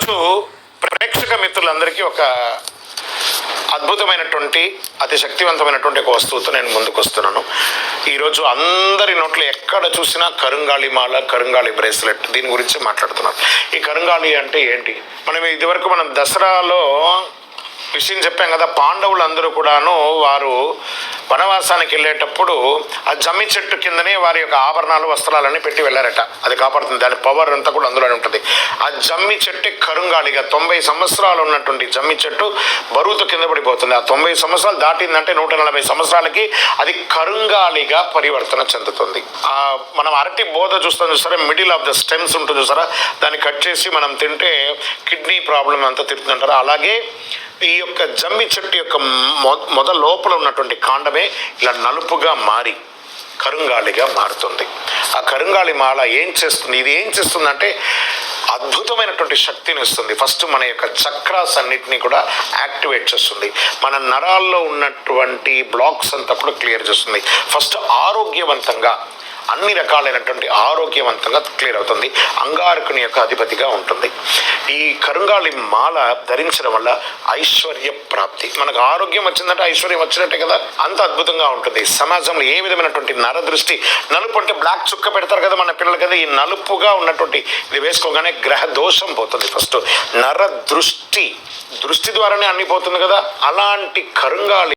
ఈరోజు ప్రేక్షక మిత్రులందరికీ ఒక అద్భుతమైనటువంటి అతి శక్తివంతమైనటువంటి ఒక వస్తువుతో నేను ముందుకు వస్తున్నాను. ఈరోజు అందరి నోట్లో ఎక్కడ చూసినా కరుంగాళి మాల, కరుంగాళి బ్రేస్లెట్, దీని గురించి మాట్లాడుతున్నారు. ఈ కరుంగాళి అంటే ఏంటి? మనం దసరాలో విషయం చెప్పాం కదా, పాండవులందరూ కూడాను వారు వనవాసానికి వెళ్ళేటప్పుడు ఆ జమ్మి చెట్టు కిందనే వారి యొక్క ఆభరణాలు, వస్త్రాలన్నీ పెట్టి వెళ్ళారట. అది కాపాడుతుంది, దాని పవర్ అంతా కూడా అందులోనే ఉంటుంది. ఆ జమ్మి చెట్టు కరుంగాళిగా 90 సంవత్సరాలు ఉన్నటువంటి జమ్మి చెట్టు బరువుతో కింద పడిపోతుంది. ఆ 90 సంవత్సరాలు దాటిందంటే 140 సంవత్సరాలకి అది కరుంగాళిగా పరివర్తన చెందుతుంది. మనం అరటి బోధ చూసారా, మిడిల్ ఆఫ్ ద స్టెమ్స్ ఉంటుంది చూసారా, దాన్ని కట్ చేసి మనం తింటే కిడ్నీ ప్రాబ్లం అంతా తిరుగుతుంటారు. అలాగే ఈ యొక్క జమ్మి చెట్టు యొక్క మొదల లోపల ఉన్నటువంటి కాండమే ఇలా నలుపుగా మారి కరుంగాళిగా మారుతుంది. ఆ కరుంగాళి మాల ఏం చేస్తుంది? ఇది ఏం చేస్తుందంటే అద్భుతమైనటువంటి శక్తిని ఇస్తుంది. ఫస్ట్ మన యొక్క చక్రాస్ అన్నిటినీ కూడా యాక్టివేట్ చేస్తుంది. మన నరాల్లో ఉన్నటువంటి బ్లాక్స్ అంతా కూడా క్లియర్ చేస్తుంది. ఫస్ట్ ఆరోగ్యవంతంగా, అన్ని రకాలైనటువంటి ఆరోగ్యవంతంగా క్లియర్ అవుతుంది. అంగారకుని యొక్క అధిపతిగా ఉంటుంది. ఈ కరుంగాళి మాల ధరించడం వల్ల ఐశ్వర్య ప్రాప్తి, మనకు ఆరోగ్యం వచ్చిందంటే ఐశ్వర్యం వచ్చినట్టే కదా, అంత అద్భుతంగా ఉంటుంది. సమాజంలో ఏ విధమైనటువంటి నరదృష్టి, నలుపు అంటే బ్లాక్ చుక్క పెడతారు కదా మన పిల్లలు కదా, ఈ నలుపుగా ఉన్నటువంటి ఇది వేసుకోగానే గ్రహ దోషం పోతుంది. ఫస్ట్ నర దృష్టి ద్వారానే అన్ని పోతుంది కదా, అలాంటి కరుంగాళి